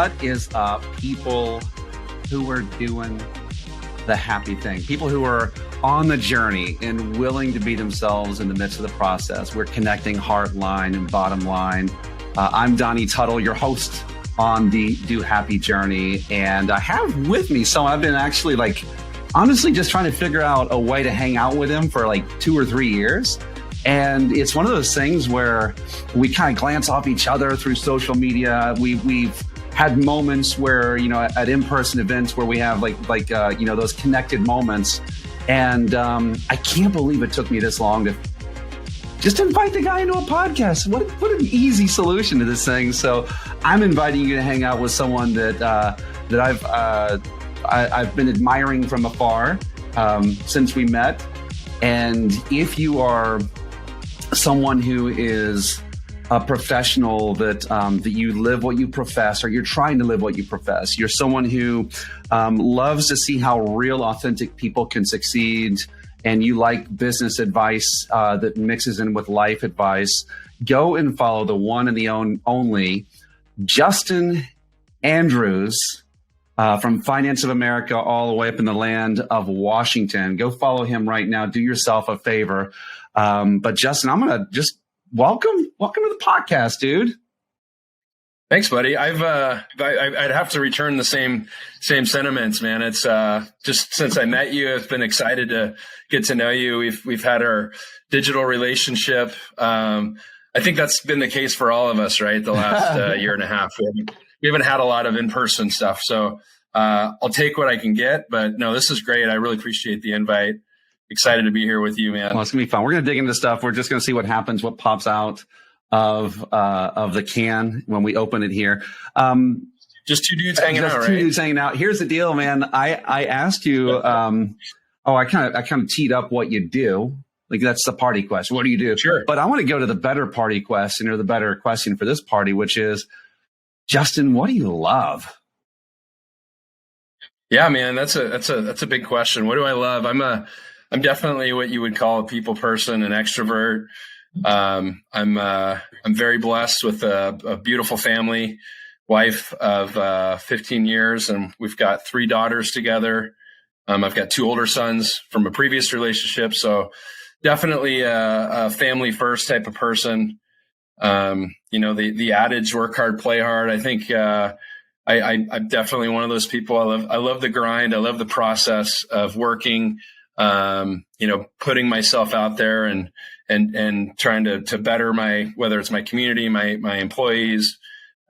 What is up, people who are doing the happy thing, people who are on the journey and willing to be themselves in the midst of the process? We're connecting heart line and bottom line. I'm Donnie Tuttle, your host on the Do Happy Journey. And I have with me someone I've been actually honestly just trying to figure out a way to hang out with him for 2 or 3 years. And it's one of those things where we kind of glance off each other through social media. We've had moments where, at in-person events where we have those connected moments. And I can't believe it took me this long to just invite the guy into a podcast. What an easy solution to this thing. So I'm inviting you to hang out with someone that I've been admiring from afar since we met. And if you are someone who is a professional that you live what you profess, or you're trying to live what you profess, you're someone who loves to see how real, authentic people can succeed, and you like business advice that mixes in with life advice, go and follow the one and the only Justin Andrews from Finance of America all the way up in the land of Washington. Go follow him right now. Do yourself a favor. But Justin, I'm going to just welcome to the podcast, dude. Thanks, buddy. I'd have to return the same sentiments, man. It's just since I met you, I've been excited to get to know you. We've had our digital relationship. I think that's been the case for all of us, right? The last year and a half. We haven't had a lot of in-person stuff, so I'll take what I can get. But no, this is great. I really appreciate the invite. Excited to be here with you, man. Well, it's gonna be fun. We're gonna dig into stuff. We're just gonna see what happens, what pops out of the can when we open it here. Just two dudes hanging out, right? Two dudes hanging out. Here's the deal, man. I asked you. I kind of teed up what you do. That's the party question. What do you do? Sure. But I want to go to the better party question, or the better question for this party, which is, Justin, what do you love? Yeah, man, that's a big question. What do I love? I'm definitely what you would call a people person, an extrovert. I'm very blessed with a beautiful family, wife of 15 years, and we've got 3 daughters together. I've got 2 older sons from a previous relationship, so definitely a family first type of person. The adage, work hard, play hard. I think I'm definitely one of those people. I love the grind. I love the process of working. Putting myself out there and trying to better whether it's my community, my employees,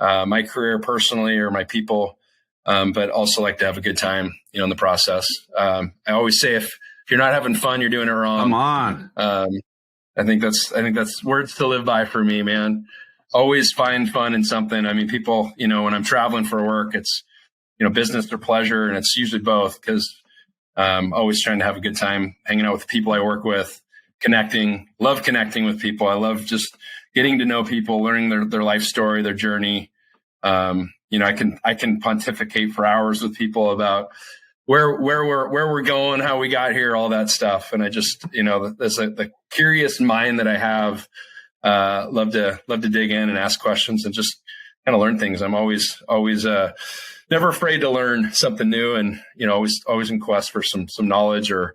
my career personally, or my people, but also like to have a good time, in the process. I always say, if you're not having fun, you're doing it wrong. Come on. I think that's words to live by for me, man. Always find fun in something. I mean, people, when I'm traveling for work, it's, business or pleasure, and it's usually both, because always trying to have a good time hanging out with the people I work with, love connecting with people. I love just getting to know people, learning their life story, their journey. I can pontificate for hours with people about where we're going, how we got here, all that stuff. And I just, there's the curious mind that I have, love to dig in and ask questions and just kind of learn things. I'm always never afraid to learn something new, and always in quest for some knowledge or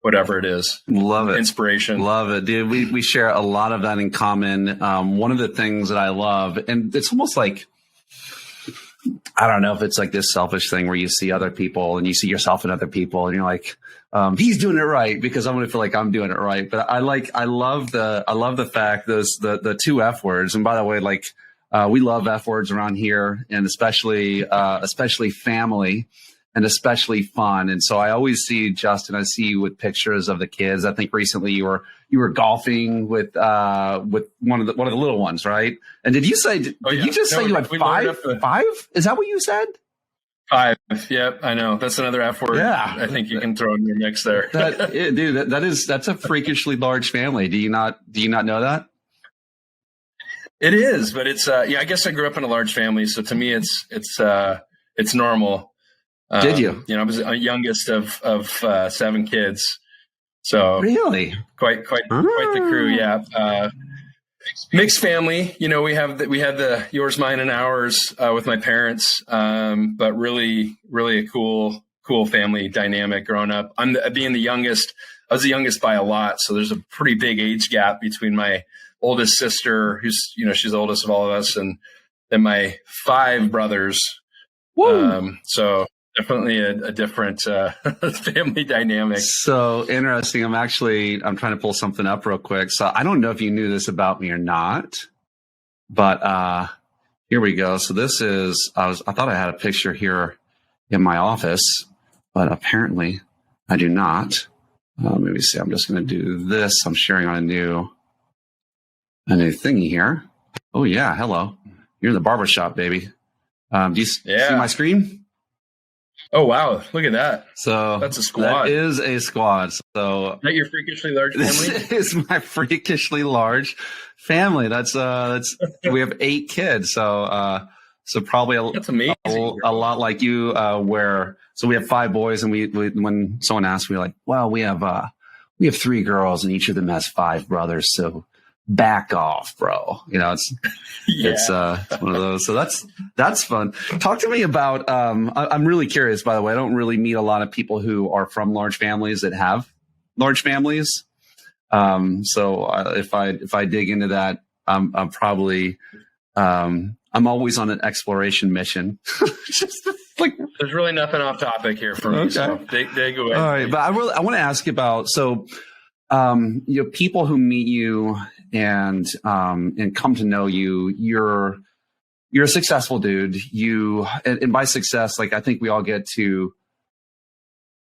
whatever it is. Love it. Inspiration. Love it, dude. We share a lot of that in common. One of the things that I love, and it's almost like, I don't know if it's like this selfish thing where you see other people and you see yourself in other people, and you're like, he's doing it right because I'm going to feel like I'm doing it right. But I love the fact the 2 F words. And by the way, we love F words around here, and especially family, and especially fun. And so I always see Justin. I see you with pictures of the kids. I think recently you were golfing with one of the little ones, right? And did you say you had 5? 5? Is that what you said? 5. Yep, I know. That's another F word. Yeah, I think you can throw in your mix there. That's a freakishly large family. Do you not know that? It is, but it's I guess I grew up in a large family, so to me it's normal. Did you? I was a youngest of 7 kids, so really quite the crew. Yeah, Mixed family. We had the yours, mine, and ours with my parents, but really, really a cool family dynamic growing up. Being the youngest. I was the youngest by a lot, so there's a pretty big age gap between my oldest sister, who's she's the oldest of all of us, and then my 5 brothers. So definitely a different family dynamic. So interesting. I'm trying to pull something up real quick. So I don't know if you knew this about me or not, but here we go. So this is, I thought I had a picture here in my office, but apparently I do not. Let me see. I'm just going to do this. I'm sharing on a new thingy here. Oh yeah. Hello. You're in the barbershop, baby. Do you see my screen? Oh, wow. Look at that. So that's a squad. That is a squad. So is that your freakishly large family? This is my freakishly large family. That's we have 8 kids. So probably that's amazing. A lot like you, so we have 5 boys, and we when someone asks, we're like, well, we have 3 girls, and each of them has 5 brothers. So back off, bro. It's one of those. So that's fun. Talk to me about, I'm really curious, by the way. I don't really meet a lot of people who are from large families that have large families. So if I dig into that, I'm probably, I'm always on an exploration mission. Just like, there's really nothing off topic here for me. Okay. So dig away. All right. But I want to ask you about, so, people who meet you and come to know you, you're a successful dude. And by success, like, I think we all get to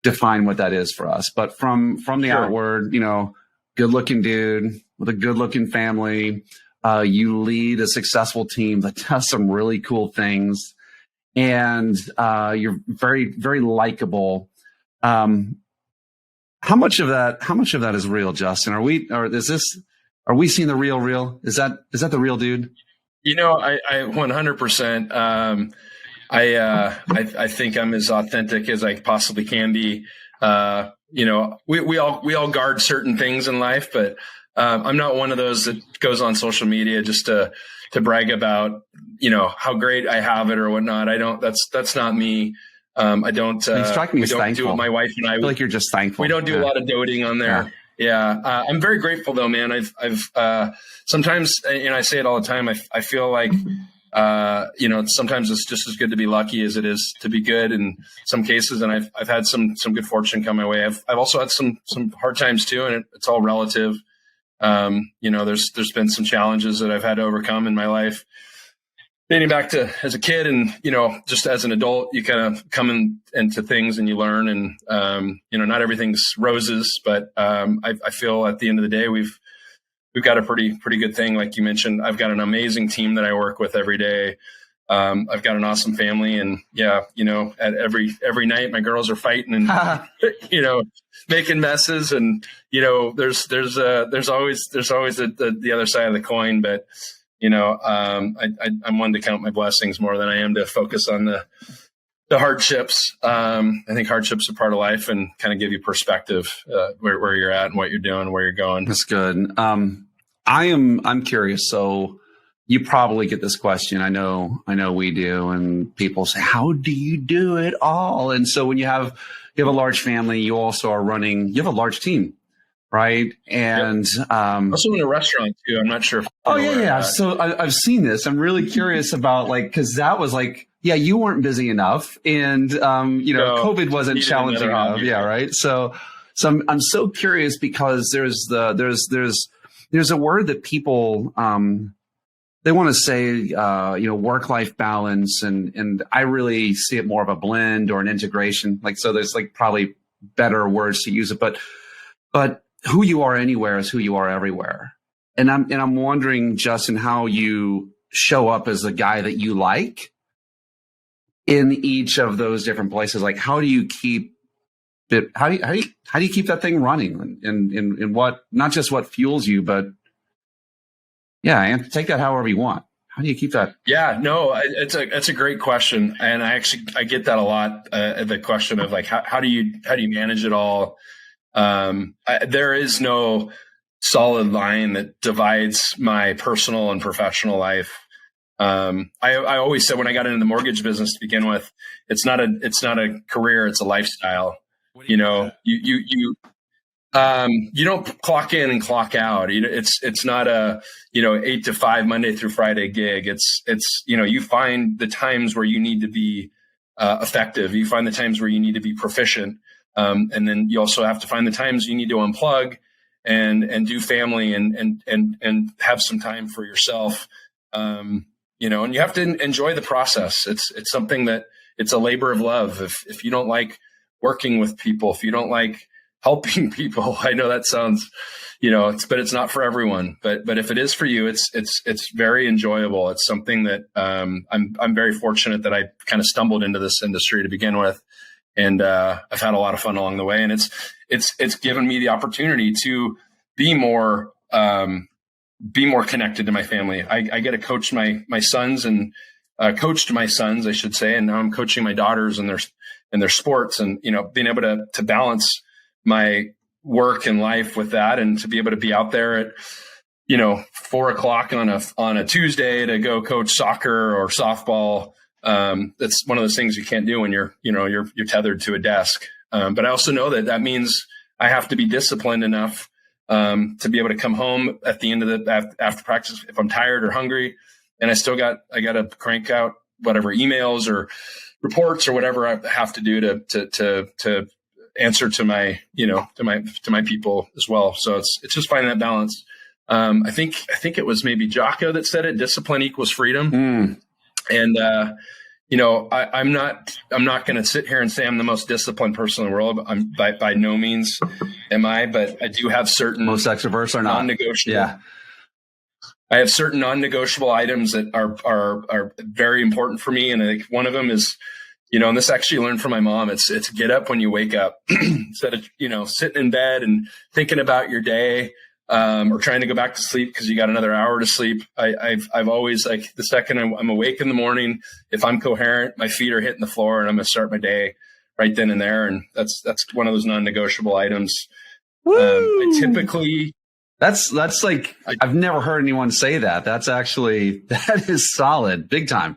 define what that is for us. But from the outward, good looking dude with a good looking family. You lead a successful team that does some really cool things, and you're very, very likable. How much of that is real, Justin? Are we seeing the real? Is that the real dude? I 100%. I think I'm as authentic as I possibly can be. We all guard certain things in life, but I'm not one of those that goes on social media just to brag about, how great I have it or whatnot. I don't. That's not me. I don't. You strike me as we don't thankful. do it. My wife and I feel like you're just thankful. We don't do a lot of doting on there. Yeah. I'm very grateful though, man. I've sometimes, and I say it all the time, I feel like, sometimes it's just as good to be lucky as it is to be good in some cases. And I've had some good fortune come my way. I've also had some hard times too, and it's all relative. There's been some challenges that I've had to overcome in my life, dating back to as a kid, and just as an adult, you kind of come into things and you learn, and not everything's roses, but I feel at the end of the day we've got a pretty good thing. Like you mentioned, I've got an amazing team that I work with every day. I've got an awesome family, and at every night my girls are fighting and making messes, and there's always the other side of the coin, but I'm one to count my blessings more than I am to focus on the hardships. I think hardships are part of life and kind of give you perspective, where you're at and what you're doing, where you're going. That's good. I'm curious. So you probably get this question. I know we do. And people say, how do you do it all? And so when you have a large family, you also you have a large team. Right. And also in a restaurant too. I'm not sure. Yeah. So I've seen this. I'm really curious about because that was you weren't busy enough, and COVID wasn't challenging enough. Yeah. Right. So I'm so curious because there's a word that people they want to say work-life balance, and I really see it more of a blend or an integration. So there's probably better words to use it, but who you are anywhere is who you are everywhere. And I'm wondering, Justin, how you show up as the guy that you like in each of those different places. How do you keep it? How do you keep that thing running? And what, not just what fuels you, but and take that however you want. How do you keep that? Yeah, no, it's a great question, and I get that a lot. The question of how do you manage it all? There is no solid line that divides my personal and professional life. I always said when I got into the mortgage business to begin with, it's not a career, it's a lifestyle. You don't clock in and clock out. It's not a 8 to 5 Monday through Friday gig. It's you find the times where you need to be effective. You find the times where you need to be proficient, and then you also have to find the times you need to unplug and do family and have some time for yourself. And you have to enjoy the process. It's something that it's a labor of love. If you don't like working with people, if you don't like helping people, I know that sounds, but it's not for everyone. But if it is for you, it's very enjoyable. It's something that I'm very fortunate that I kind of stumbled into this industry to begin with, and I've had a lot of fun along the way. And it's given me the opportunity to be more connected to my family. I get to coach my sons and coached my sons, I should say, and now I'm coaching my daughters in their sports, and being able to balance my work and life with that, and to be able to be out there at 4:00 on a Tuesday to go coach soccer or softball. That's one of those things you can't do when you're tethered to a desk. But I also know that means I have to be disciplined enough to be able to come home at the end of after practice if I'm tired or hungry, and I got to crank out whatever emails or reports or whatever I have to do to answer to my to my people as well. So it's just finding that balance. I think it was maybe Jocko that said it: discipline equals freedom. And I'm not going to sit here and say I'm the most disciplined person in the world. I'm by no means am I, but I do have certain, most extroverts are not non-negotiable. Yeah. I have certain non-negotiable items that are very important for me. And I think one of them is, and this actually learned from my mom. It's get up when you wake up instead of, sitting in bed and thinking about your day, or trying to go back to sleep because you got another hour to sleep. I've always, like, the second I'm awake in the morning, if I'm coherent, my feet are hitting the floor and I'm going to start my day right then and there. And that's one of those non-negotiable items. I typically, that's like, I've never heard anyone say that. That is solid, big time.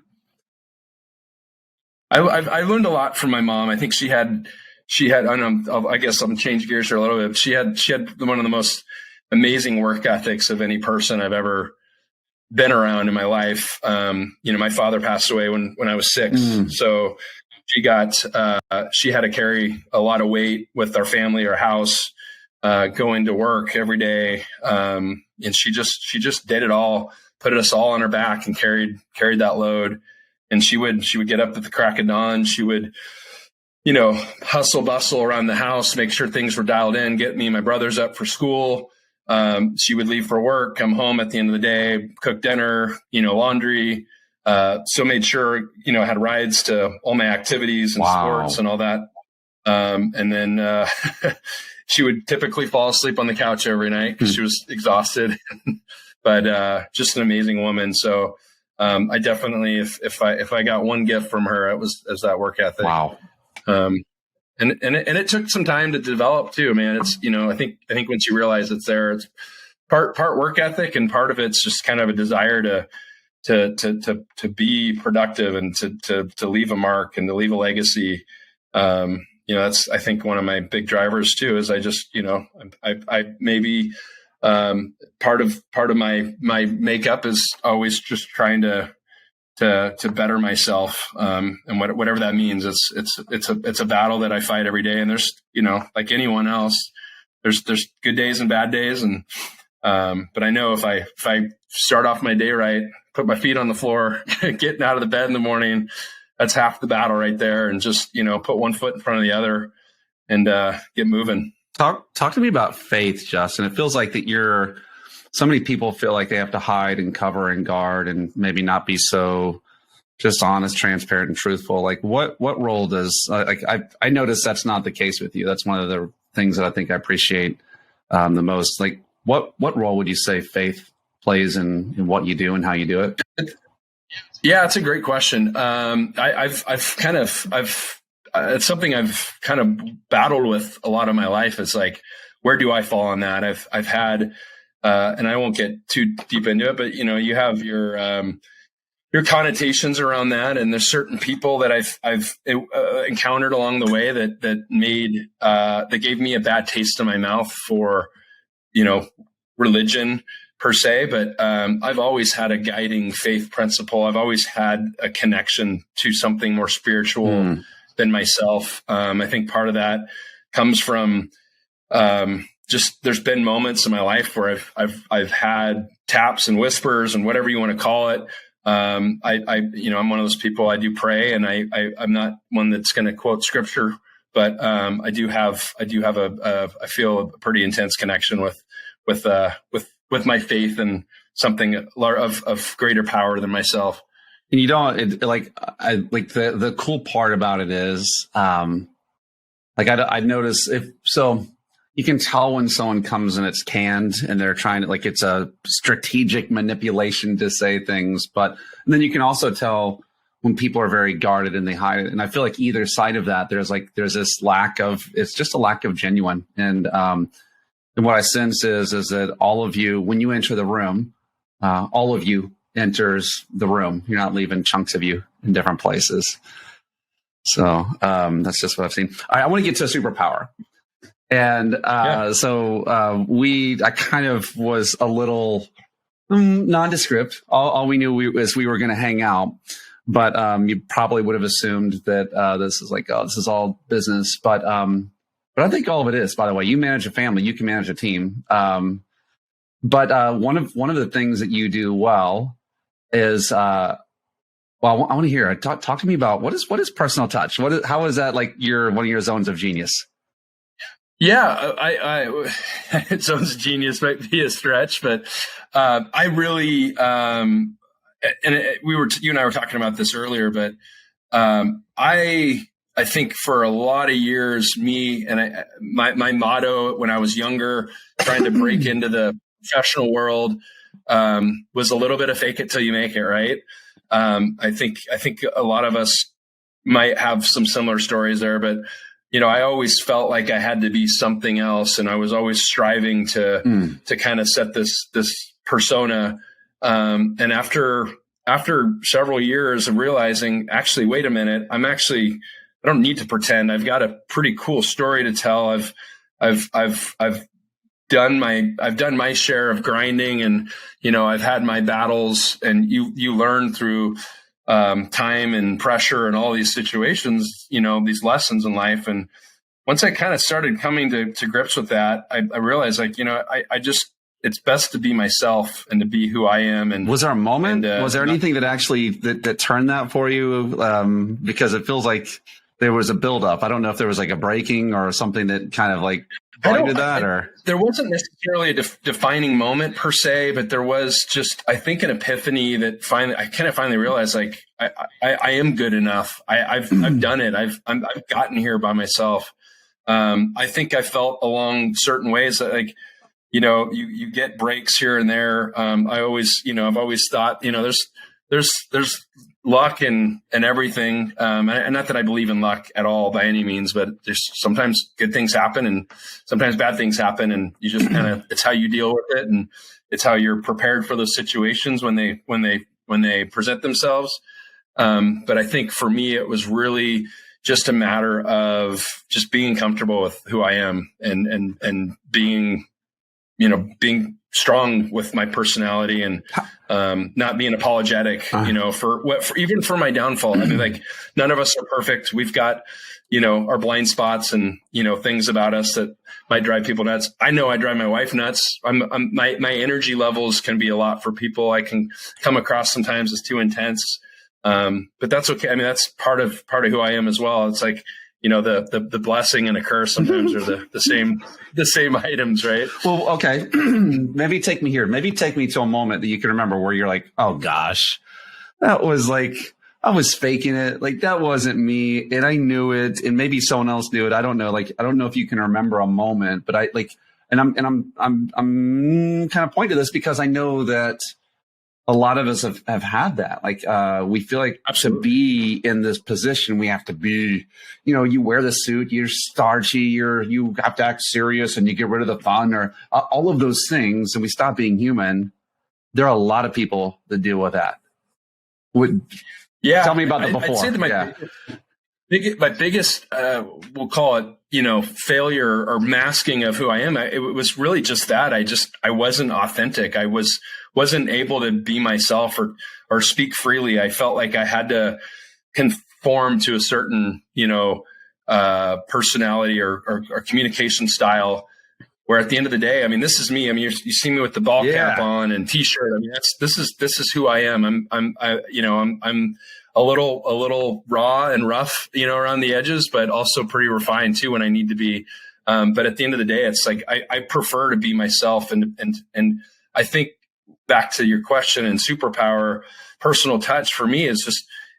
I learned a lot from my mom. I think she had, I guess I'm change gears here a little bit. She had one of the most amazing work ethics of any person I've ever been around in my life. My father passed away when I was 6. So she had to carry a lot of weight with our family, our house, going to work every day. And she just did it all, put us all on her back and carried that load. And she would get up at the crack of dawn. She would, hustle bustle around the house, make sure things were dialed in, get me and my brothers up for school. She would leave for work, come home at the end of the day, cook dinner, laundry. So made sure, I had rides to all my activities and sports and all that. And then she would typically fall asleep on the couch every night because she was exhausted, but just an amazing woman. So I definitely, if I got one gift from her, it was that work ethic. Wow. And it took some time to develop too, man. It's, I think once you realize it's there, it's part work ethic, and part of it's just kind of a desire to be productive and to leave a mark and to leave a legacy. That's, I think, one of my big drivers too, is I just, I maybe, part of my makeup is always just trying to better myself. And whatever that means, it's a battle that I fight every day. And there's, like anyone else, there's good days and bad days. And, but I know if I start off my day right, put my feet on the floor, getting out of the bed in the morning, that's half the battle right there. And just, put one foot in front of the other and, get moving. Talk to me about faith, Justin. It feels like that so many people feel like they have to hide and cover and guard and maybe not be so just honest, transparent, and truthful. Like what role does, I notice that's not the case with you. That's one of the things that I think I appreciate the most. Like what role would you say faith plays in what you do and how you do it? Yeah, it's a great question. It's something I've kind of battled with a lot of my life. It's like, where do I fall on that? I've had and I won't get too deep into it, but you have your connotations around that, and there's certain people that I've encountered along the way that gave me a bad taste in my mouth for religion per se, but I've always had a guiding faith principle. I've always had a connection to something more spiritual than myself. I think part of that comes from just there's been moments in my life where I've had taps and whispers and whatever you want to call it. I'm one of those people. I do pray, and I'm not one that's going to quote scripture, but I feel a pretty intense connection with my faith and something of greater power than myself. And you don't the cool part about it is, I notice you can tell when someone comes and it's canned and they're trying to, it's a strategic manipulation to say things, and then you can also tell when people are very guarded and they hide it. And I feel like either side of that, there's this it's just a lack of genuine. And what I sense is that all of you, when you enter the room, all of you enters the room. You're not leaving chunks of you in different places. So that's just what I've seen. All right, I want to get to a superpower. And I kind of was a little nondescript. All we knew was we were going to hang out. But you probably would have assumed that this is all business. But I think all of it is, by the way. You manage a family, you can manage a team. But one of the things that you do well is, I want to hear it. Talk to me about what is personal touch? How is that one of your zones of genius? Yeah, I zones of genius might be a stretch, but I really, you and I were talking about this earlier, but I think for a lot of years, my motto when I was younger, trying to break into the professional world, was a little bit of fake it till you make it, right? I think a lot of us might have some similar stories there, but I always felt like I had to be something else, and I was always striving to kind of set this persona. And after several years of realizing, actually, wait a minute, I don't need to pretend. I've got a pretty cool story to tell. I've done my share of grinding, and I've had my battles, and you learn through time and pressure and all these situations, these lessons in life. And once I kind of started coming to grips with that, I realized it's best to be myself and to be who I am. And was there a moment? Was there anything that actually that turned that for you? Because it feels like there was a buildup. I don't know if there was a breaking or something that kind of pointed that, or there wasn't necessarily a defining moment per se, but there was just, I think, an epiphany that finally realized I am good enough. I've done it. I've gotten here by myself. I think I felt along certain ways that you get breaks here and there. I've always thought, there's luck and everything. And not that I believe in luck at all by any means, but there's sometimes good things happen and sometimes bad things happen, and you just it's how you deal with it, and it's how you're prepared for those situations when they present themselves. But I think for me, it was really just a matter of just being comfortable with who I am and being strong with my personality, and not being apologetic, even for my downfall. I mean, none of us are perfect. We've got, our blind spots and, things about us that might drive people nuts. I know I drive my wife nuts. My energy levels can be a lot for people. I can come across sometimes as too intense. But that's okay. I mean, that's part of who I am as well. It's the blessing and a curse sometimes are the same items, right? Well, okay. Maybe take me here. Maybe take me to a moment that you can remember where you're like, oh gosh, that was I was faking it. That wasn't me. And I knew it. And maybe someone else knew it. I don't know. I don't know if you can remember a moment, but I'm kind of pointing to this because I know that a lot of us have had that. Like, we feel like Absolutely. to be in this position, we have to be, you wear the suit, you're starchy, you have to act serious, and you get rid of the fun, or all of those things, and we stop being human. There are a lot of people that deal with that. Tell me about the before. I'd say my biggest, we'll call it, failure or masking of who I am. It was really just that. I wasn't authentic. I wasn't able to be myself or speak freely. I felt like I had to conform to a certain, personality or communication style. Where at the end of the day, I mean, this is me. I mean, you see me with the ball cap on and t-shirt. I mean, this is who I am. I'm a little raw and rough, around the edges, but also pretty refined too when I need to be. But at the end of the day, it's like, I prefer to be myself. And I think back to your question and superpower, personal touch for me is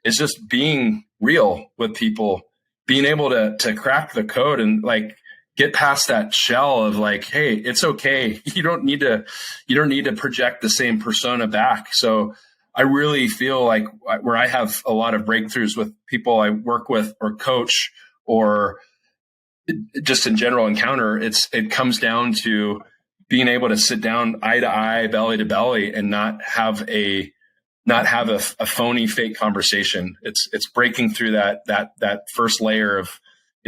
just being real with people, being able to crack the code and like, get past that shell of like, hey, it's okay. You don't need to project the same persona back. So I really feel like where I have a lot of breakthroughs with people I work with or coach or just in general encounter, it comes down to being able to sit down eye to eye, belly to belly, and not have a phony fake conversation. It's breaking through that first layer of,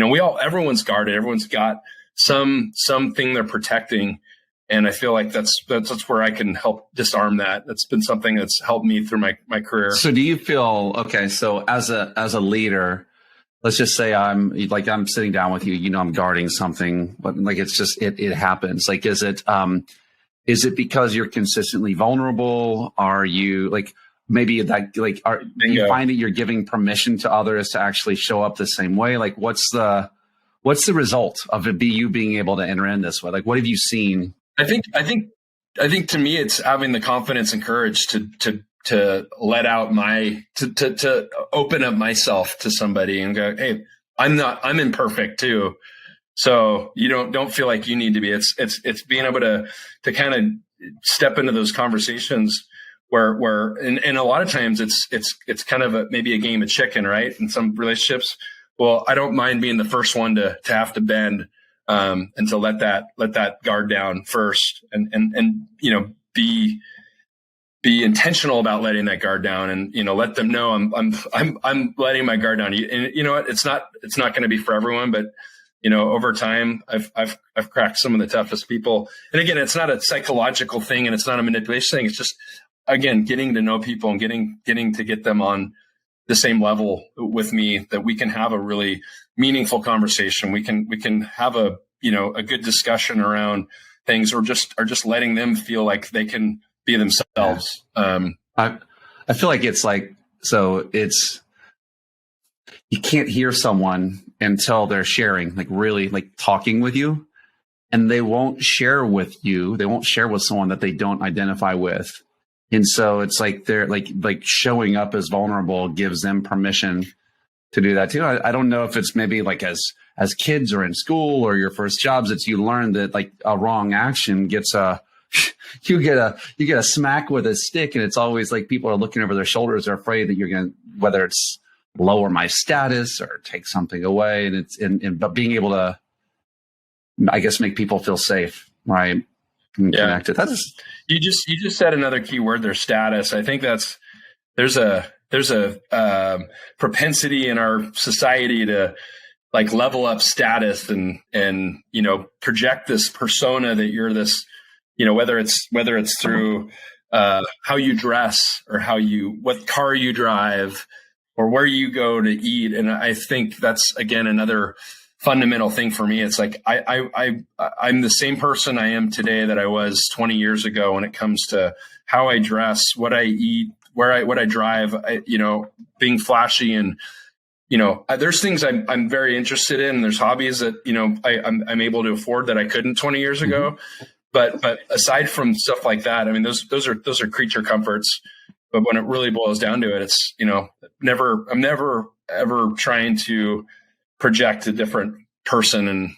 everyone's guarded. Everyone's got something they're protecting. And I feel like that's where I can help disarm that. That's been something that's helped me through my career. So do you feel, okay, so as a leader, let's just say I'm sitting down with you, I'm guarding something, but like, it's just, it happens. Like, is it because you're consistently vulnerable? Are you like, maybe that, like, do you find that you're giving permission to others to actually show up the same way? Like, what's the result of you being able to enter in this way? Like, what have you seen? I think to me, it's having the confidence and courage to let out to open up myself to somebody and go, hey, I'm imperfect too. So you don't feel like you need to be. It's being able to kind of step into those conversations where and a lot of times it's kind of maybe a game of chicken, right? In some relationships, well, I don't mind being the first one to have to bend and to let that guard down first, and be intentional about letting that guard down, and let them know I'm letting my guard down. And you know what? It's not going to be for everyone, but over time, I've cracked some of the toughest people. And again, it's not a psychological thing, and it's not a manipulation thing. It's just, again, getting to know people and getting to get them on the same level with me, that we can have a really meaningful conversation. We can have a good discussion around things, or just letting them feel like they can be themselves. I feel like it's like, so it's, you can't hear someone until they're sharing, like really like talking with you, and they won't share with you. They won't share with someone that they don't identify with. And so it's like they're like showing up as vulnerable gives them permission to do that too. I don't know if it's maybe like as kids or in school or your first jobs, it's you learn that like a wrong action gets you get a smack with a stick, and it's always like people are looking over their shoulders, are afraid that you're going to, whether it's lower my status or take something away. And but being able to, I guess, make people feel safe, right? And connected. You just said another key word there, status. I think there's a propensity in our society to like level up status and project this persona that you're this, whether it's through how you dress or what car you drive or where you go to eat. And I think that's, again, another fundamental thing for me. It's like I'm the same person I am today that I was 20 years ago when it comes to how I dress, what I eat, what I drive, being flashy. And there's things I'm very interested in. There's hobbies that I'm able to afford that I couldn't 20 years ago. But aside from stuff like that, I mean, those are creature comforts. But when it really boils down to it, it's I'm never ever trying to project a different person and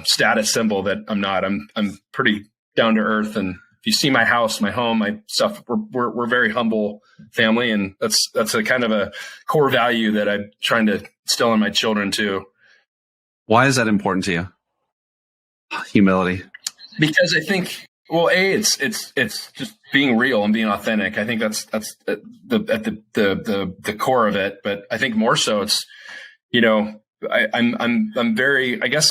status symbol that I'm not. I'm pretty down to earth and if you see my house, my home, my stuff, we're very humble family. And that's a kind of a core value that I'm trying to instill in my children too. Why is that important to you? Humility. Because I think, well, it's just being real and being authentic. I think that's the core of it. But I think more so it's, I'm very, I guess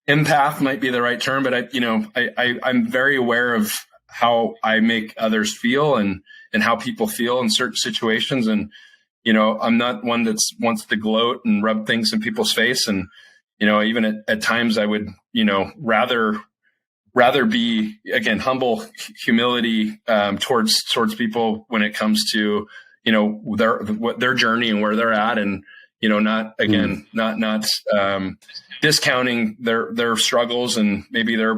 empath might be the right term, but I'm very aware of how I make others feel and how people feel in certain situations. And, I'm not one that wants to gloat and rub things in people's face. And, even at times I would, rather be, again, humble, humility, towards people when it comes to, their journey and where they're at. And, not discounting their struggles and maybe their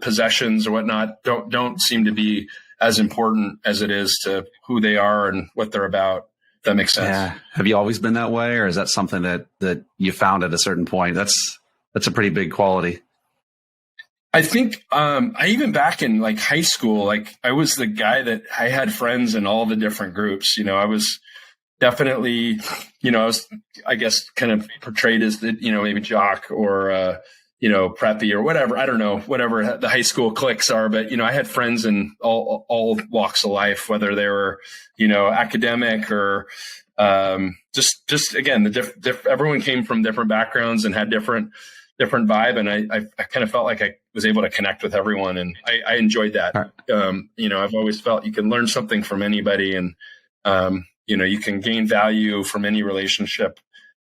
possessions or whatnot don't seem to be as important as it is to who they are and what they're about. If that makes sense. Yeah. Have you always been that way, or is that something that you found at a certain point? That's a pretty big quality. I think, I even back in like high school, like I was the guy that I had friends in all the different groups. I was definitely, I was, I guess, kind of portrayed as the, maybe jock or, preppy or whatever. I don't know, whatever the high school cliques are. But, I had friends in all walks of life, whether they were, academic or just again, everyone came from different backgrounds and had different vibe. And I kind of felt like I was able to connect with everyone. And I enjoyed that. I've always felt you can learn something from anybody and, you can gain value from any relationship.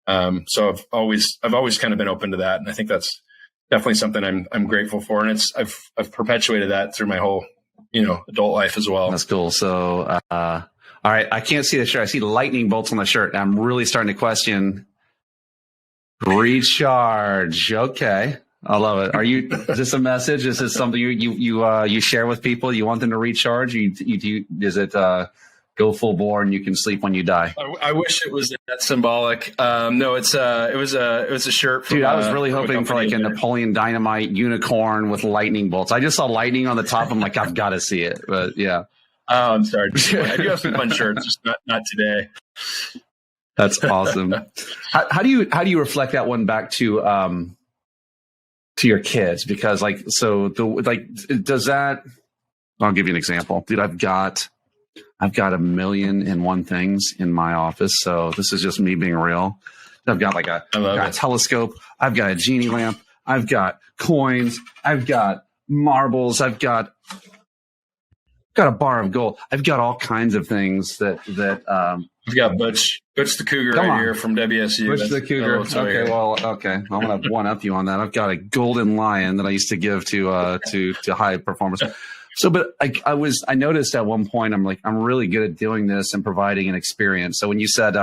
So I've always kind of been open to that. And I think that's definitely something I'm grateful for. And I've perpetuated that through my whole, adult life as well. That's cool. So, all right. I can't see the shirt. I see lightning bolts on the shirt. I'm really starting to question recharge. Okay. I love it. Is this a message? Is this something you share with people? You want them to recharge? Is it, go full bore and you can sleep when you die? I wish it was that symbolic. No, it was a shirt. From, dude, I was really hoping for like a Napoleon Dynamite unicorn with lightning bolts. I just saw lightning on the top. I'm like, I've got to see it. But yeah. Oh, I'm sorry. I do have some fun shirts, just not today. That's awesome. How do you reflect that one back to your kids? Because does that? I'll give you an example, dude. I've got 1,000,001 things in my office. So this is just me being real. I've got like a telescope. I've got a genie lamp. I've got coins. I've got marbles. I've got a bar of gold. I've got all kinds of things that I've got Butch the Cougar here from WSU. Butch the Cougar. Okay. I'm going to one up you on that. I've got a golden lion that I used to give to high performers. So, but I noticed at one point, I'm like, I'm really good at doing this and providing an experience. So when you said,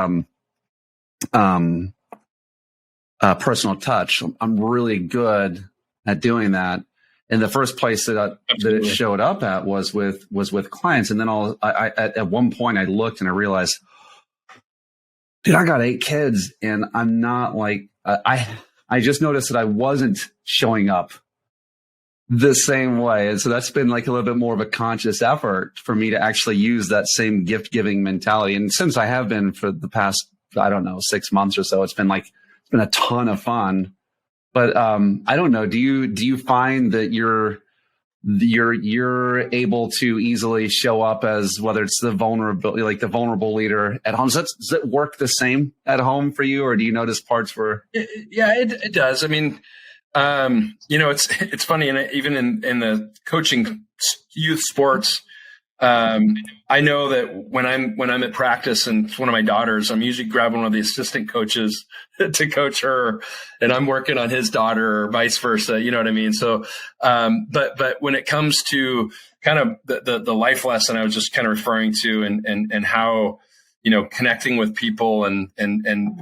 personal touch, I'm really good at doing that. And the first place that it showed up at was with clients. And then at one point I looked and I realized, dude, I got 8 kids and I'm not like, I just noticed that I wasn't showing up the same way. And so that's been like a little bit more of a conscious effort for me to actually use that same gift giving mentality. And since I have been for the past, 6 months or so, it's been a ton of fun. But I don't know. Do you find that you're able to easily show up as, whether it's the vulnerable leader at home? Does it work the same at home for you, or do you notice parts where? Yeah, it does. I mean, it's funny, and even in the coaching youth sports, I know that when I'm at practice and it's one of my daughters, I'm usually grabbing one of the assistant coaches to coach her, and I'm working on his daughter or vice versa. You know what I mean? So, but when it comes to kind of the life lesson I was just kind of referring to, and how, connecting with people and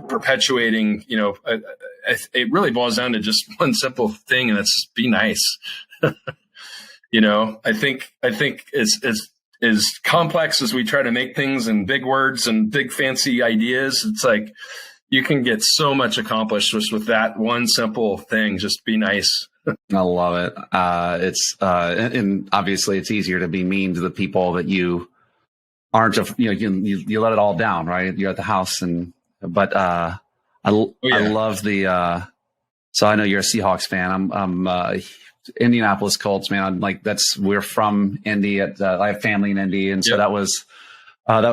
perpetuating, it really boils down to just one simple thing, and it's be nice. I think as complex as we try to make things and big words and big fancy ideas, it's like, you can get so much accomplished just with that one simple thing. Just be nice. I love it. And obviously it's easier to be mean to the people that you aren't, you let it all down, right? You're at the house I love so I know you're a Seahawks fan. I'm Indianapolis Colts, man. We're from Indy. I have family in Indy. And so that was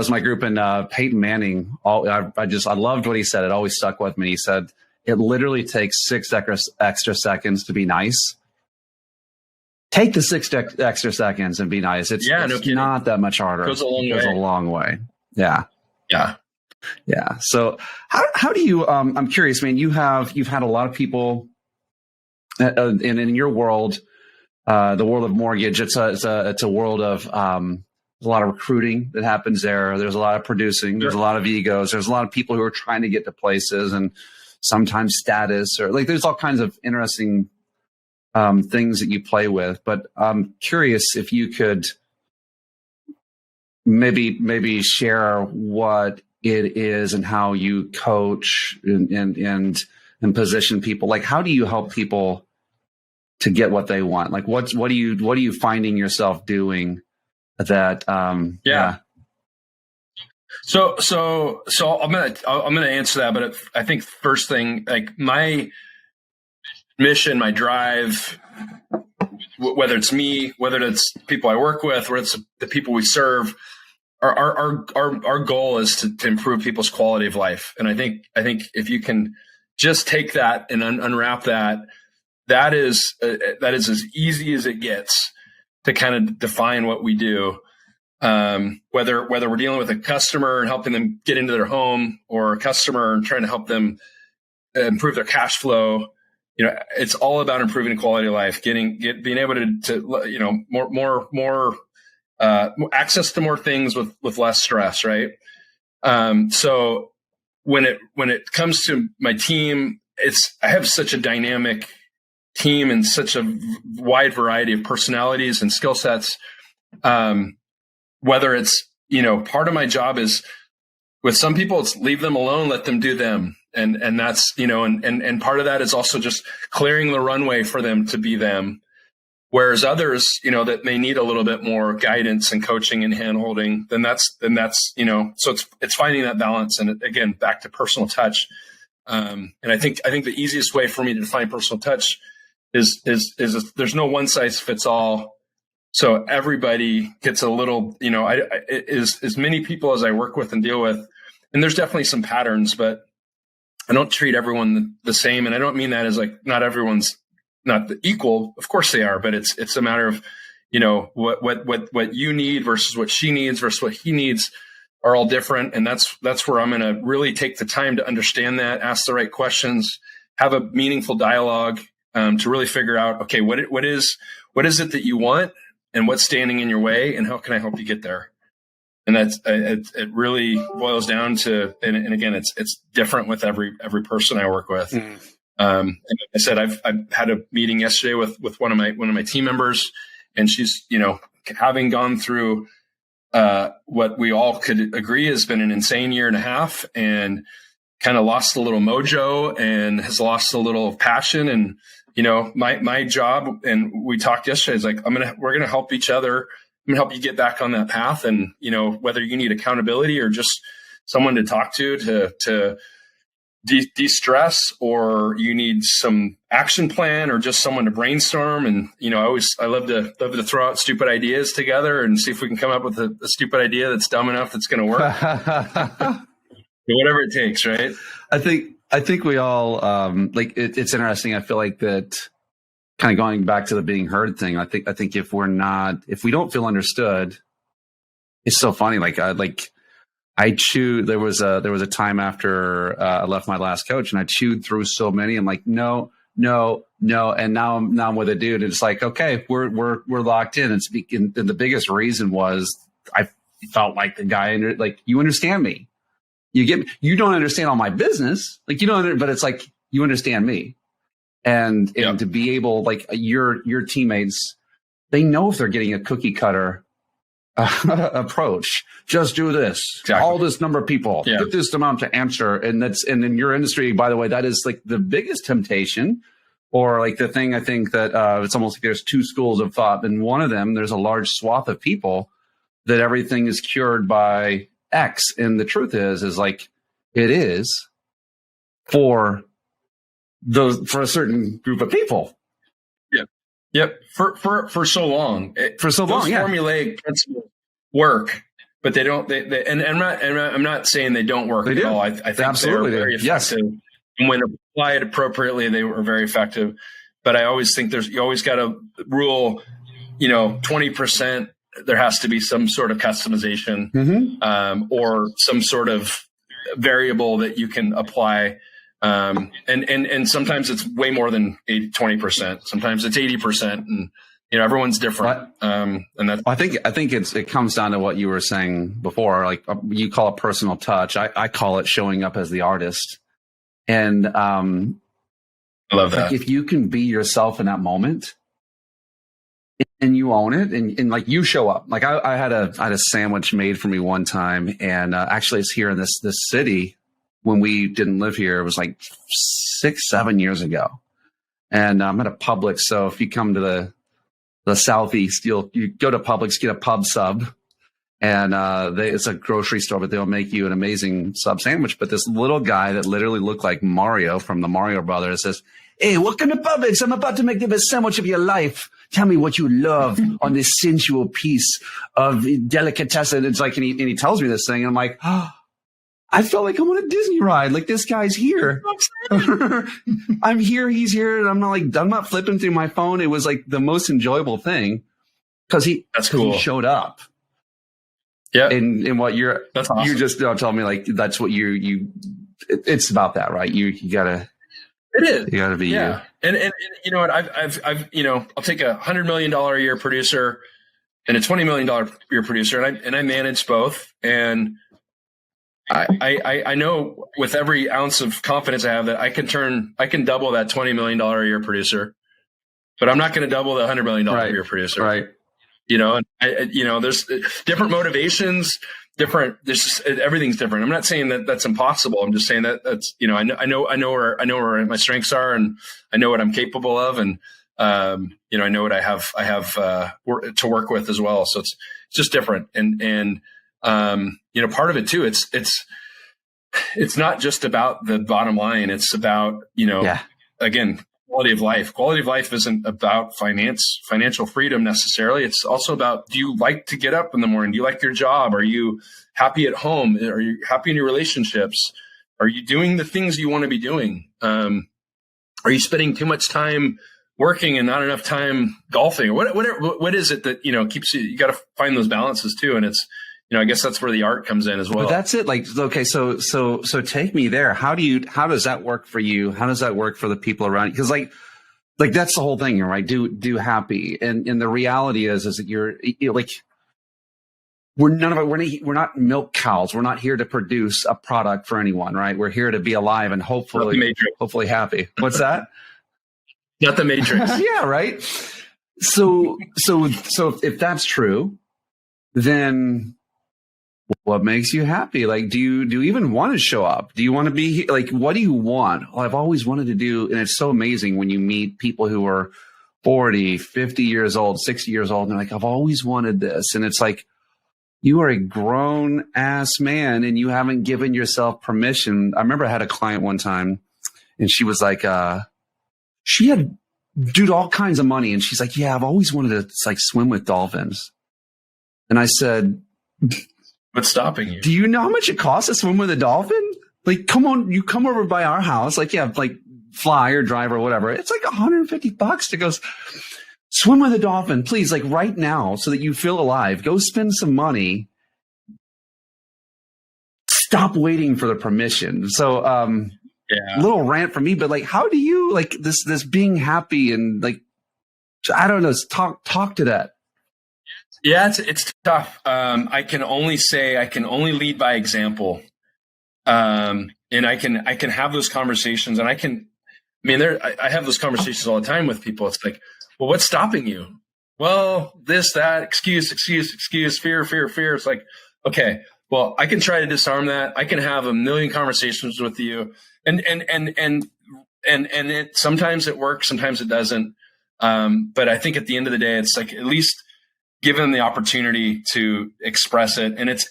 my group. And Peyton Manning, I loved what he said. It always stuck with me. He said, it literally takes 6 extra seconds to be nice. Take the 6 extra seconds and be nice. It's not that much harder. It goes a long way. Yeah. Yeah. Yeah. So how do you, I'm curious, man, you've had a lot of people and in your world, the world of mortgage, it's a world of, there's a lot of recruiting that happens there. There's a lot of producing. There's a lot of egos. There's a lot of people who are trying to get to places, and sometimes status, or there's all kinds of interesting things that you play with. But I'm curious if you could maybe share what it is and how you coach and position people. How do you help people to get what they want? What are you finding yourself doing that? So I'm gonna answer that, but I think first thing, my mission, my drive, whether it's me, whether it's people I work with, whether it's the people we serve, our goal is to improve people's quality of life. And I think if you can just take that and unwrap that is as easy as it gets to kind of define what we do. Whether we're dealing with a customer and helping them get into their home, or a customer and trying to help them improve their cash flow, it's all about improving quality of life, being able to more access to more things with less stress, right? So when it comes to my team, I have such a dynamic team and such a wide variety of personalities and skill sets. Whether it's, part of my job is with some people, it's leave them alone, let them do them. And that's, and part of that is also just clearing the runway for them to be them. Whereas others, that may need a little bit more guidance and coaching and hand holding, then that's, so it's finding that balance. And again, back to personal touch. And I think the easiest way for me to define personal touch is there's no one size fits all. So everybody gets a little, as many people as I work with and deal with, and there's definitely some patterns, but I don't treat everyone the same. And I don't mean that as not everyone's not equal. Of course they are, but it's a matter of, what you need versus what she needs versus what he needs are all different. And that's where I'm going to really take the time to understand that, ask the right questions, have a meaningful dialogue, to really figure out, okay, what is it that you want? And what's standing in your way, and how can I help you get there? And that's it really boils down to, and again, it's different with every person I work with. And like I said, I've had a meeting yesterday with one of my team members, and she's, having gone through what we all could agree has been an insane year and a half, and kind of lost a little mojo and has lost a little passion. And my job, and we talked yesterday, is we're going to help each other. I'm going to help you get back on that path. And, whether you need accountability or just someone to talk to de-stress, or you need some action plan, or just someone to brainstorm. And, I love to throw out stupid ideas together and see if we can come up with a stupid idea that's dumb enough that's going to work. Whatever it takes, right? I think we all, it's interesting. I feel like that, kind of going back to the being heard thing. I think if we don't feel understood, it's so funny. There was a time after I left my last coach, and I chewed through so many. I'm like, no. And now I'm with a dude. And it's okay, we're locked in. And the biggest reason was I felt like the guy, you understand me. You get me. You don't understand all my business. But it's you understand me. And to be able, your teammates, they know if they're getting a cookie cutter approach. Just do this. Exactly. All this number of people. Yeah. Get this amount to answer. And in your industry, by the way, that is like the biggest temptation, or like the thing I think that it's almost like there's two schools of thought. And one of them, there's a large swath of people that everything is cured by X. And the truth is like it is for a certain group of people. Yep. For so long. For so long, those formulaic principles work, but they don't. And I'm not saying they don't work at all. I think absolutely they're very effective. Yes. And when applied appropriately, they were very effective. But I always think you always got to rule, 20%. There has to be some sort of customization, or some sort of variable that you can apply. And sometimes it's way more than 20%. Sometimes it's 80%, and everyone's different. And that's, I think it comes down to what you were saying before. Like you call it personal touch. I call it showing up as the artist. And I love that. Like if you can be yourself in that moment and you own it, and like you show up. Like I had a sandwich made for me one time, and actually it's here in this city. When we didn't live here, it was like 6-7 years ago. And I'm at a Publix. So if you come to the Southeast, you go to Publix, get a pub sub. And it's a grocery store, but they'll make you an amazing sub sandwich. But this little guy that literally looked like Mario from the Mario Brothers says, "Hey, welcome to Publix. I'm about to make the best sandwich of your life. Tell me what you love on this sensual piece of delicatessen." It's like, and he tells me this thing, and I'm like, oh, I felt like I'm on a Disney ride. Like this guy's here. I'm here. He's here. And I'm not flipping through my phone. It was like the most enjoyable thing because he showed up. Yeah. And what that's awesome. You just tell me like, that's what it's about that, right? You gotta, it is. You gotta be you. And you know what? I've I'll take $100 million a year producer and a $20 million a year producer. And I manage both. And I know with every ounce of confidence I have that I can double that $20 million a year producer, but I'm not going to double the $100 million a year producer. Right. And there's different motivations, everything's different. I'm not saying that that's impossible. I'm just saying that that's, I know where my strengths are, and I know what I'm capable of. And, I know what I have to work with as well. So it's just different. And part of it too, it's not just about the bottom line. It's about, again, quality of life. Quality of life isn't about financial freedom necessarily. It's also about, do you like to get up in the morning? Do you like your job? Are you happy at home? Are you happy in your relationships? Are you doing the things you want to be doing? Are you spending too much time working and not enough time golfing? Or what is it that, keeps you got to find those balances too. And it's, I guess that's where the art comes in as well. But that's it. Like, okay, so take me there. How does that work for you? How does that work for the people around you? Because like that's the whole thing, right? Do happy. And the reality is that you're like, we're not milk cows. We're not here to produce a product for anyone, right? We're here to be alive and hopefully happy. What's that? Not the Matrix. Yeah. Right. So if that's true, then what makes you happy? Like, do you even want to show up? Do you want to be like, what do you want? Well, I've always wanted to do. And it's so amazing when you meet people who are 40, 50 years old, 60 years old. And they're like, I've always wanted this. And it's like, you are a grown ass man and you haven't given yourself permission. I remember I had a client one time and she was like, she had all kinds of money. And she's like, yeah, I've always wanted to like swim with dolphins. And I said, what's stopping you? Do you know how much it costs to swim with a dolphin? Like, come on, you come over by our house, like, yeah, like fly or drive or whatever. It's like $150 to go swim with a dolphin, please, like right now, so that you feel alive. Go spend some money. Stop waiting for the permission. So, little rant from me, but like, how do you like this being happy and like, I don't know, talk to that. Yeah, it's tough. I can only lead by example. And I can have those conversations, and I have those conversations all the time with people. It's like, well, what's stopping you? well, this, that, excuse, fear. It's like, okay, well, I can try to disarm that. I can have a million conversations with you, and it sometimes it works, sometimes it doesn't. But I think at the end of the day, it's like at least give them the opportunity to express it. And it's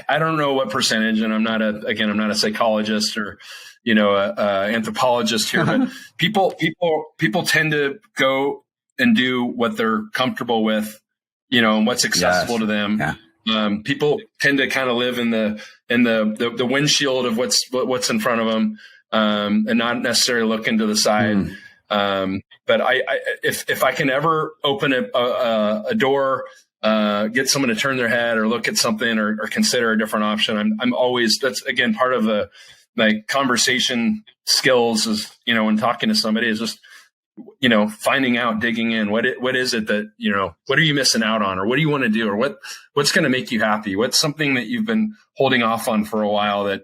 I don't know what percentage, and I'm not a psychologist or a anthropologist here, but people tend to go and do what they're comfortable with, and what's accessible to them. Yeah. People tend to kind of live in the windshield of what's in front of them, and not necessarily look into the side. But if I can ever open a door, get someone to turn their head or look at something or consider a different option, I'm always, that's again, part of the conversation skills is, when talking to somebody is just, finding out, digging in, what is it that, what are you missing out on, or what do you want to do, or what's going to make you happy? What's something that you've been holding off on for a while that,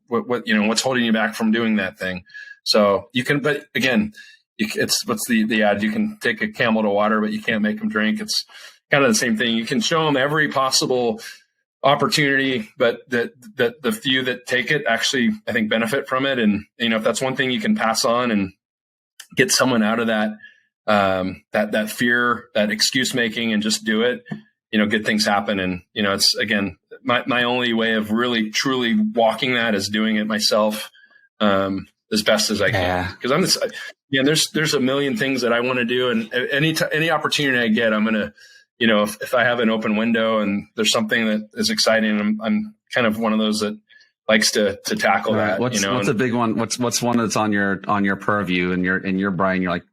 what's holding you back from doing that thing? So you can, but again, what's the ad? You can take a camel to water, but you can't make them drink. It's kind of the same thing. You can show them every possible opportunity, but the few that take it actually, I think, benefit from it. And, if that's one thing you can pass on and get someone out of that, that fear, that excuse making, and just do it, good things happen. And, it's, again, my only way of really truly walking that is doing it myself, as best as I can. Because there's a million things that I want to do, and any opportunity I get, I'm gonna, if I have an open window and there's something that is exciting, I'm kind of one of those that likes to tackle that. What's a big one? What's one that's on your purview and in your brain? You're like,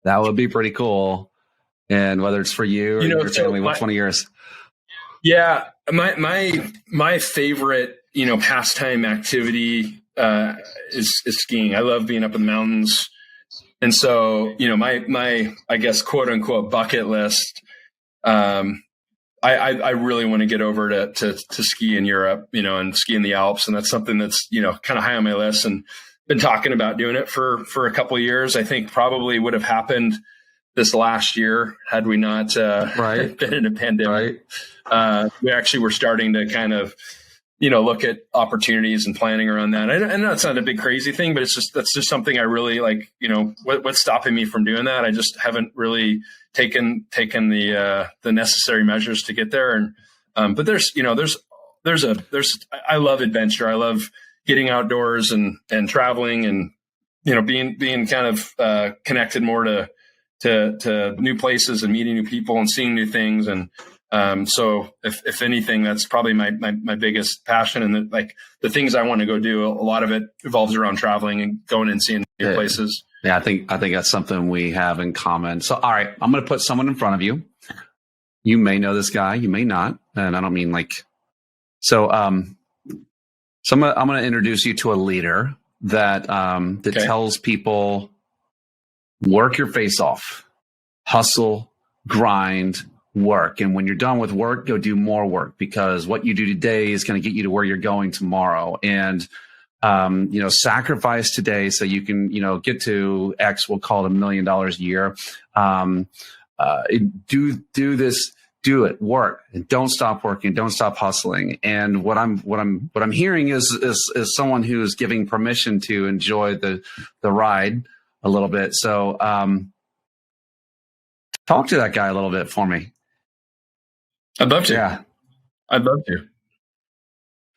that would be pretty cool. And whether it's for you or your family, what's one of yours? Yeah, my favorite pastime activity is skiing. I love being up in the mountains. And so, my I guess, quote unquote, bucket list, I really want to get over to ski in Europe, and ski in the Alps. And that's something that's, kind of high on my list, and been talking about doing it for a couple of years. I think probably would have happened this last year had we not been in a pandemic. Right. We actually were starting to kind of, look at opportunities and planning around that. I know it's not a big crazy thing, but that's just something I really like. What's stopping me from doing that? I just haven't really taken the necessary measures to get there. And but I love adventure. I love getting outdoors and traveling and being kind of connected more to new places and meeting new people and seeing new things. And so if anything, that's probably my biggest passion. And the things I want to go do, a lot of it revolves around traveling and going and seeing new places. Yeah, I think that's something we have in common. So, all right, I'm going to put someone in front of you. You may know this guy, you may not. And I don't mean so I'm going to introduce you to a leader that tells people, work your face off, hustle, grind, work. And when you're done with work, go do more work, because what you do today is going to get you to where you're going tomorrow. And, sacrifice today so you can, get to X, we'll call it $1 million a year. Do this, do it, work, and don't stop working, don't stop hustling. And what I'm hearing is someone who is giving permission to enjoy the ride a little bit. So, talk to that guy a little bit for me. I'd love to. Yeah. I'd love to.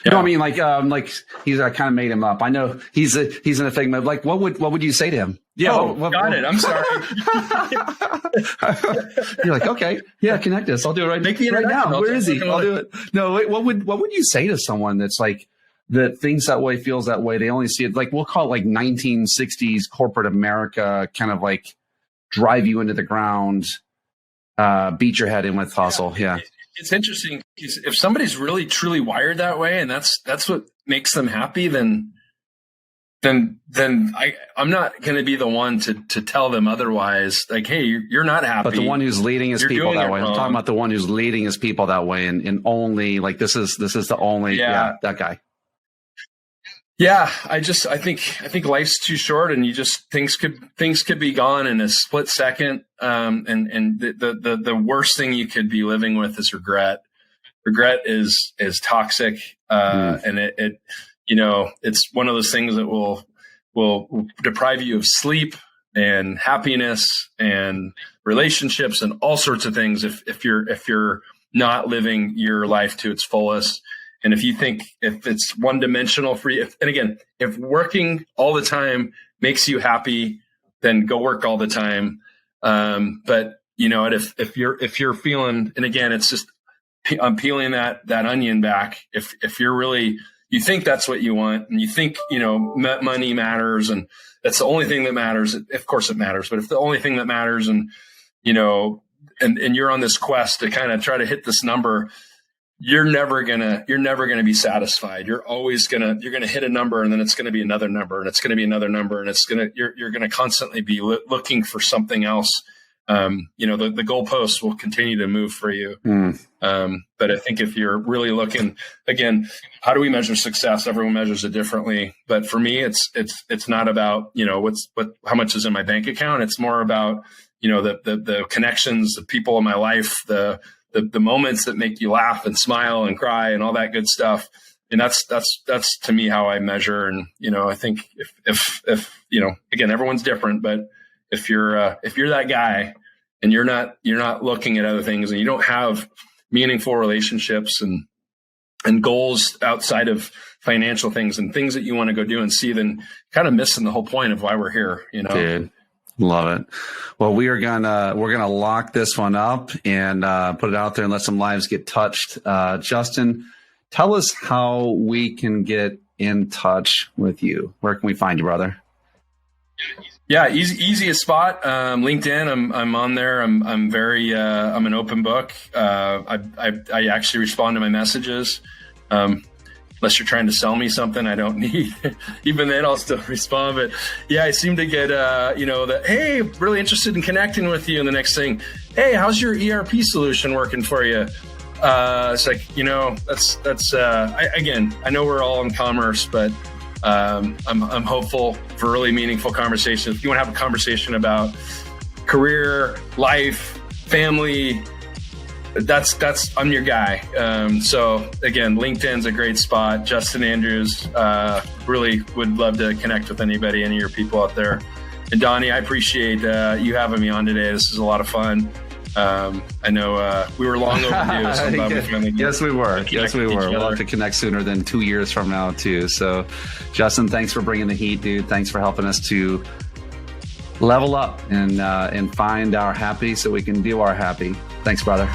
Yeah. No, I mean, he's, I kind of made him up. I know he's in a figment. Like, what would you say to him? Yeah. Got it. I'm sorry. You're like, okay, yeah, connect us. I'll do it right now. Where is he? I'll do it. No, wait, what would you say to someone that's like, that thinks that way, feels that way? They only see it, like, we'll call it like 1960s corporate America, kind of like drive you into the ground, beat your head in with hustle. Yeah. It's interesting. If somebody's really truly wired that way, and that's what makes them happy, then I'm not going to be the one to tell them otherwise. Like, hey, you're not happy. But the one who's leading his people that way. I'm talking about the one who's leading his people that way, and only, like, this is the only that guy. Yeah, I think life's too short, and things could be gone in a split second. And the worst thing you could be living with is regret. Regret is toxic, and it it's one of those things that will deprive you of sleep and happiness and relationships and all sorts of things if you're not living your life to its fullest. And if you think if it's one dimensional for you, if working all the time makes you happy, then go work all the time. But if you're feeling, and again, it's just, I'm peeling that onion back. If you're really, you think that's what you want, and you think, money matters, and that's the only thing that matters. Of course it matters, but if the only thing that matters, and, and you're on this quest to kind of try to hit this number, you're never gonna be satisfied. You're gonna hit a number, and then it's gonna be another number, and it's gonna be another number, and you're gonna constantly be looking for something else. The goalposts will continue to move for you. But I think if you're really looking, again, how do we measure success? Everyone measures it differently. But for me, it's not about, how much is in my bank account. It's more about, the connections, the people in my life, the moments that make you laugh and smile and cry and all that good stuff. And that's to me how I measure. And, I think if again, everyone's different, but if you're that guy and you're not looking at other things, and you don't have meaningful relationships and goals outside of financial things and things that you want to go do and see, then kind of missing the whole point of why we're here, Dude, love it. Well, we're gonna lock this one up and put it out there and let some lives get touched. Justin, tell us how we can get in touch with you. Where can we find you, brother? Yeah, easiest spot. LinkedIn. I'm on there. I'm very. I'm an open book. I actually respond to my messages. Unless you're trying to sell me something I don't need, even then I'll still respond. But yeah, I seem to get hey, really interested in connecting with you. And the next thing, hey, how's your ERP solution working for you? It's like, that's again, I know we're all in commerce, but I'm hopeful for really meaningful conversations. If you want to have a conversation about career, life, family, I'm your guy. So again, LinkedIn's a great spot. Justin Andrews, really would love to connect with any of your people out there. And Donnie, I appreciate you having me on today. This is a lot of fun. I know we were long overdue. So I'm glad we finally Yes, we were. We'll have to connect sooner than 2 years from now, too. So, Justin, thanks for bringing the heat, dude. Thanks for helping us to level up and find our happy so we can do our happy. Thanks, brother.